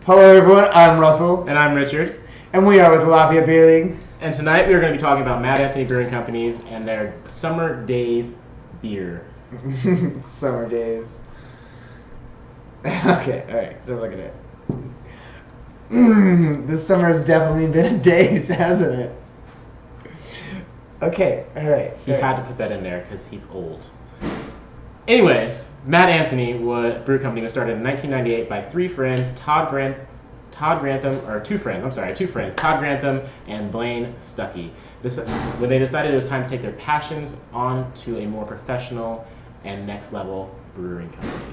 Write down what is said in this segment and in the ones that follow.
Hello everyone, I'm Russell. And I'm Richard. And we are with the Lafayette Beer League. And tonight we are going to be talking about Mad Anthony Brewing Company and their Summer Daze beer. Summer Daze. Okay, alright, so look at it. This summer has definitely been a daze, hasn't it? Okay, alright. He had to put that in there because he's old. Anyways, Mad Anthony Brew Company was started in 1998 by two friends, Todd Grantham, and Blaine Stuckey. When they decided it was time to take their passions on to a more professional and next level brewing company.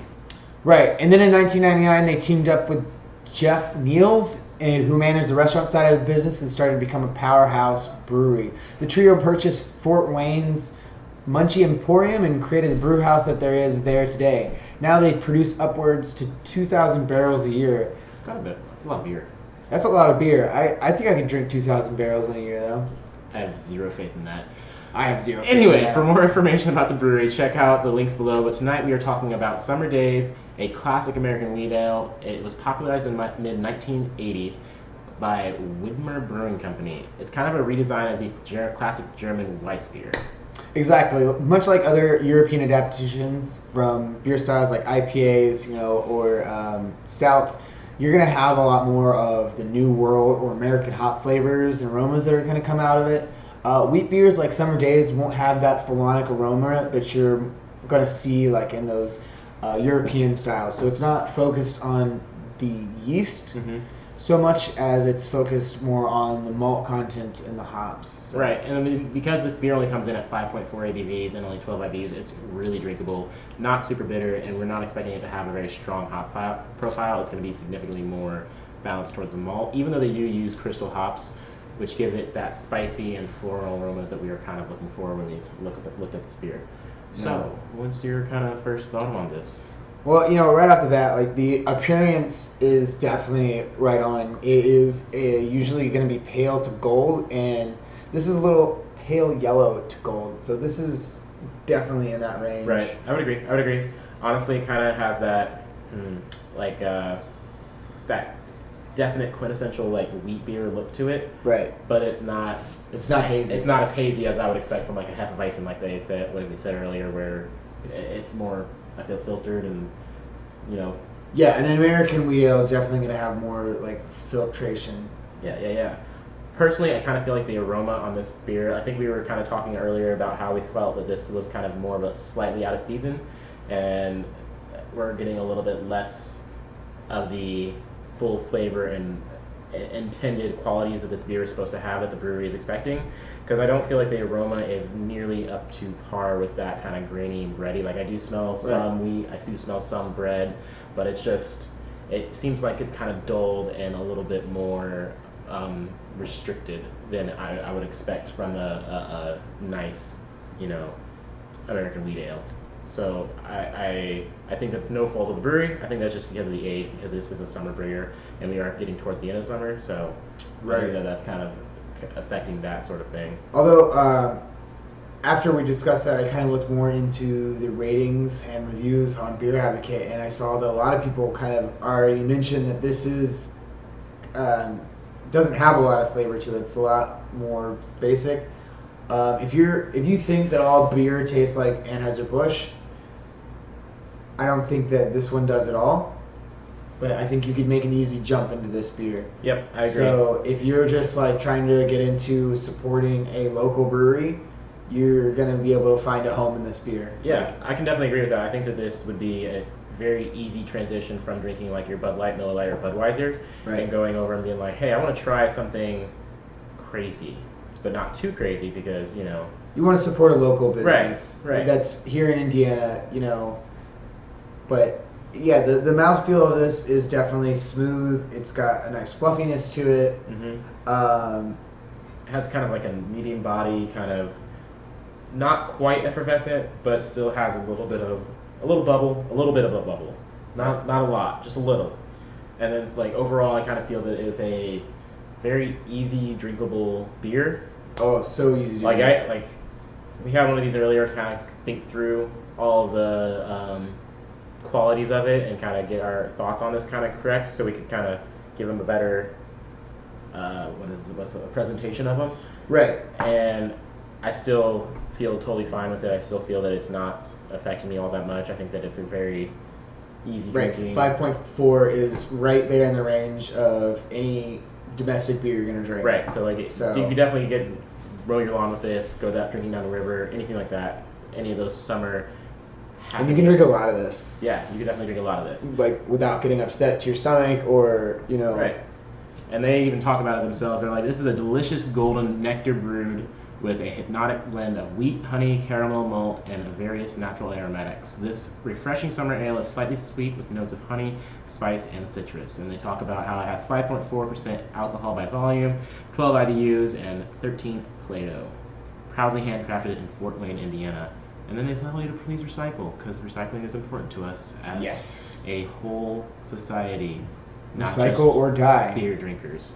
Right, and then in 1999 they teamed up with Jeff Niels, who managed the restaurant side of the business and started to become a powerhouse brewery. The trio purchased Fort Wayne's Munchie Emporium and created the brew house that there is there today. Now they produce upwards to 2,000 barrels a year. It's got a bit. That's a lot of beer. That's a lot of beer. I think I could drink 2,000 barrels in a year, though. I have zero faith in that. I have zero faith Anyway, in that. for more information about the brewery, check out the links below. But tonight we are talking about Summer Daze, a classic American wheat ale. It was popularized in the mid-1980s by Widmer Brewing Company. It's kind of a redesign of the classic German Weiss beer. Exactly. Much like other European adaptations from beer styles like IPAs, or stouts, you're going to have a lot more of the New World or American hop flavors and aromas that are going to come out of it. Wheat beers like Summer Daze won't have that phenolic aroma that you're going to see like in those European styles. So it's not focused on the yeast so much as it's focused more on the malt content and the hops. So. Right, and I mean, because this beer only comes in at 5.4 ABVs and only 12 IBUs, it's really drinkable, not super bitter, and we're not expecting it to have a very strong hop profile. It's going to be significantly more balanced towards the malt, even though they do use crystal hops, which give it that spicy and floral aromas that we were kind of looking for when we looked at this beer. So, what's your kind of first thought on this? Well, right off the bat, like the appearance is definitely right on. It is usually going to be pale to gold, and this is a little pale yellow to gold. So this is definitely in that range. Right, I would agree. Honestly, it kind of has that, that definite quintessential like wheat beer look to it. Right. But it's not. It's not hazy. It's not as hazy as I would expect from like a Hefeweizen, like we said earlier, where it's more, I feel, filtered and, Yeah, an American wheat ale is definitely going to have more like filtration. Yeah. Personally, I kind of feel like the aroma on this beer, I think we were kind of talking earlier about how we felt that this was kind of more of a slightly out of season, and we're getting a little bit less of the full flavor and intended qualities that this beer is supposed to have that the brewery is expecting, because I don't feel like the aroma is nearly up to par with that kind of grainy bready. Like I do smell some wheat, I do smell some bread, but it seems like it's kind of dulled and a little bit more restricted than I would expect from a nice, American wheat ale. So I think that's no fault of the brewery. I think that's just because of the age, because this is a summer beer and we are getting towards the end of summer. So I think that's kind of affecting that sort of thing. Although after we discussed that, I kind of looked more into the ratings and reviews on Beer Advocate, and I saw that a lot of people kind of already mentioned that this is doesn't have a lot of flavor to it. It's a lot more basic. If you think that all beer tastes like Anheuser-Busch, I don't think that this one does at all. But I think you could make an easy jump into this beer. Yep, I agree. So if you're just like trying to get into supporting a local brewery, you're going to be able to find a home in this beer. Yeah, I can definitely agree with that. I think that this would be a very easy transition from drinking like your Bud Light, Miller Lite, or Budweiser, and going over and being like, hey, I want to try something crazy, but not too crazy, because, you want to support a local business. Right. That's here in Indiana, But yeah, the mouthfeel of this is definitely smooth. It's got a nice fluffiness to it. It has kind of like a medium body, kind of not quite effervescent, but still has a little bit of a bit of a bubble. Not a lot, just a little. And then like overall, I kind of feel that it is a very easy drinkable beer. Oh, so easy to drink. We had one of these earlier to kind of think through all the qualities of it and kind of get our thoughts on this kind of correct, so we could kind of give them a better what's the presentation of them. Right. And I still feel totally fine with it. I still feel that it's not affecting me all that much. I think that it's a very easy drinking. 5.4 is right there in the range of any domestic beer you're gonna drink. Right. So like, you can definitely row your lawn with this. Go drinking down the river, anything like that. Any of those summer. And you can drink a lot of this. Yeah, you can definitely drink a lot of this. Like without getting upset to your stomach or Right. And they even talk about it themselves. They're like, this is a delicious golden nectar brewed with a hypnotic blend of wheat, honey, caramel, malt, and various natural aromatics. This refreshing summer ale is slightly sweet with notes of honey, spice, and citrus. And they talk about how it has 5.4% alcohol by volume, 12 IBUs, and 13 Plato. Proudly handcrafted in Fort Wayne, Indiana. And then they tell you to please recycle, because recycling is important to us as a whole society. Not recycle or die. Beer drinkers.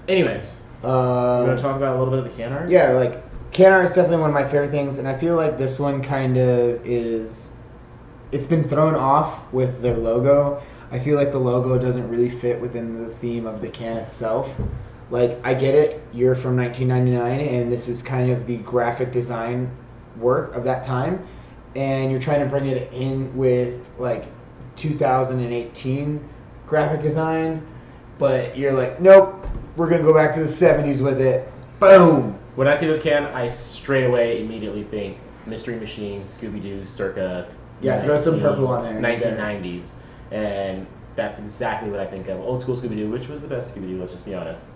Anyways, you want to talk about a little bit of the can art? Yeah, like can art is definitely one of my favorite things, and I feel like this one kind of is. It's been thrown off with their logo. I feel like the logo doesn't really fit within the theme of the can itself. Like, I get it, you're from 1999, and this is kind of the graphic design work of that time, and you're trying to bring it in with like 2018 graphic design, but you're like, nope, we're gonna go back to the 70s with it. Boom. When I see this can, I straight away immediately think Mystery Machine, Scooby-Doo, circa throw some purple on there. 1990s, and that's exactly what I think of. Old school Scooby-Doo, which was the best Scooby-Doo, let's just be honest.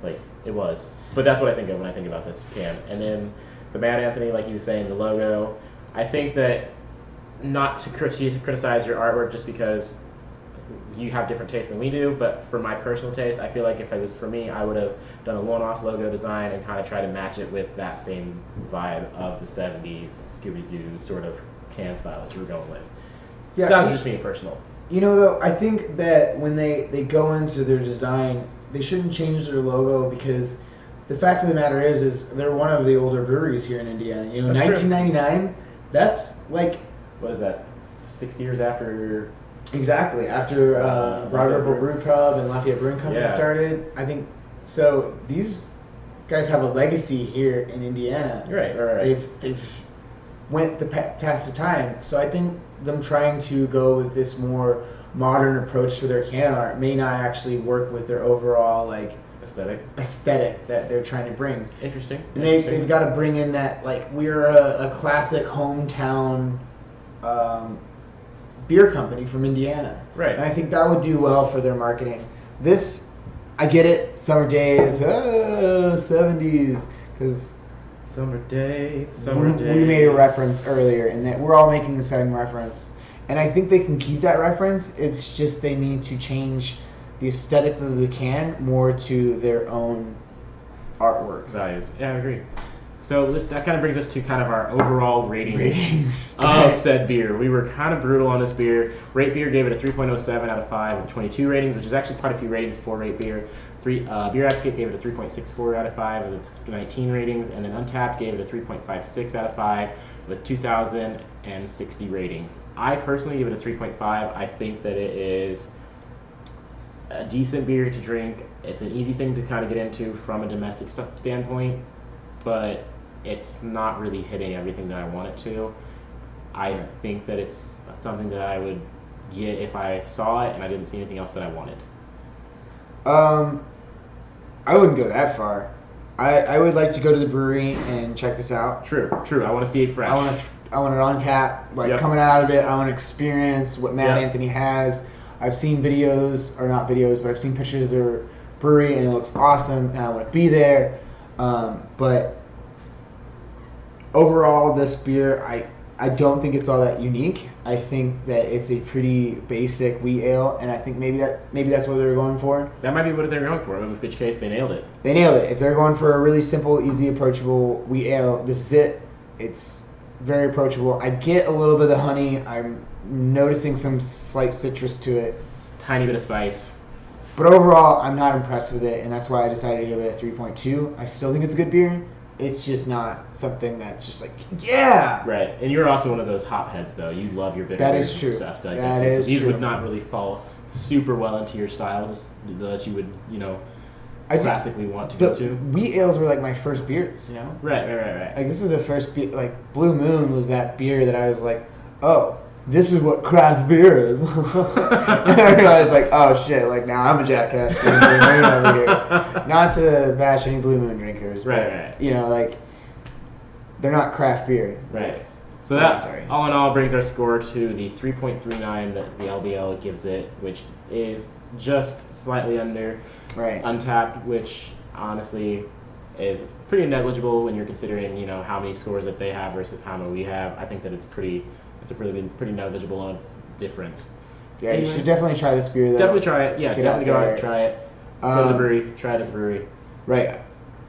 Like, it was. But that's what I think of when I think about this can. And then the Mad Anthony, like you was saying, the logo. I think that, not to criticize your artwork just because you have different tastes than we do, but for my personal taste, I feel like if it was for me, I would have done a one-off logo design and kind of try to match it with that same vibe of the 70s Scooby-Doo sort of can style that you were going with. Yeah, that was just me personal. You know, though, I think that when they go into their design, they shouldn't change their logo, because the fact of the matter is they're one of the older breweries here in Indiana. You know, that's 1999, true. That's like... What is that? 6 years after... Exactly. After Broad Ripple Brew Pub and Lafayette Brewing Company started, I think. So these guys have a legacy here in Indiana. Right. They've went the test of time. So I think them trying to go with this more modern approach to their can art may not actually work with their overall like aesthetic that they're trying to bring. Interesting. And they've got to bring in that, like, we're a classic hometown beer company from Indiana. Right. And I think that would do well for their marketing. This, I get it, summer days, 70s, because summer days. We made a reference earlier, and that we're all making the same reference. And I think they can keep that reference. It's just they need to change the aesthetic of the can more to their own artwork. Values. Yeah, I agree. So that kind of brings us to kind of our overall ratings of said beer. We were kind of brutal on this beer. Rate Beer gave it a 3.07 out of 5 with 22 ratings, which is actually quite a few ratings for Rate Beer. Beer Advocate gave it a 3.64 out of 5 with 19 ratings, and then Untapped gave it a 3.56 out of 5 with 2,060 ratings. I personally give it a 3.5. I think that it is a decent beer to drink. It's an easy thing to kind of get into from a domestic standpoint, but it's not really hitting everything that I want it to. I think that it's something that I would get if I saw it and I didn't see anything else that I wanted. I wouldn't go that far. I would like to go to the brewery and check this out. True. I want to see it fresh. I want it on tap, coming out of it. I want to experience what Mad Anthony has. I've seen videos, or not videos, but I've seen pictures of their brewery, and it looks awesome, and I want to be there. But overall, this beer, I don't think it's all that unique. I think that it's a pretty basic wheat ale, and I think maybe that's what they were going for. That might be what they're going for, in which case they nailed it. They nailed it. If they're going for a really simple, easy, approachable wheat ale, this is it. It's very approachable. I get a little bit of honey. I'm noticing some slight citrus to it. Tiny bit of spice. But overall, I'm not impressed with it, and that's why I decided to give it a 3.2. I still think it's a good beer. It's just not something that's just like, yeah! Right. And you're also one of those hop heads, though. You love your bitter that is true. Stuff. That is these true. would not really fall super well into your style that you would, classically want to go to. Wheat ales were like my first beers, you know? Right. Like, this is the first beer, like, Blue Moon was that beer that I was like, oh, this is what craft beer is. And I realized, like, oh shit, like, now I'm a jackass drinking Blue Moon over here. Not to bash any Blue Moon drinkers, but, you know, like, they're not craft beer. Right. Like, so that, all in all, brings our score to the 3.39 that the LBL gives it, which is just slightly under Untapped, which honestly is pretty negligible when you're considering, how many scores that they have versus how many we have. I think that it's a pretty negligible difference. Yeah, anyways, you should definitely try this beer though. Definitely try it. Yeah, definitely go out and try it. Go to the brewery, try it at the brewery. Right.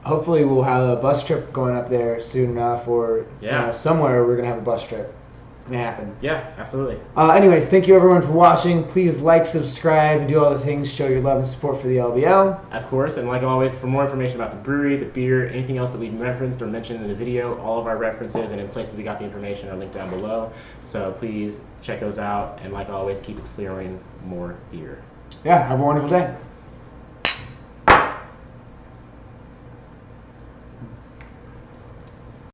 Hopefully we'll have a bus trip going up there soon enough, or somewhere we're gonna have a bus trip. It's gonna happen. Yeah, absolutely. Anyways, thank you everyone for watching. Please like, subscribe, and do all the things. Show your love and support for the LBL. Of course, and like always, for more information about the brewery, the beer, anything else that we've referenced or mentioned in the video, all of our references and in places we got the information are linked down below. So please check those out, and like always, keep exploring more beer. Yeah, have a wonderful day.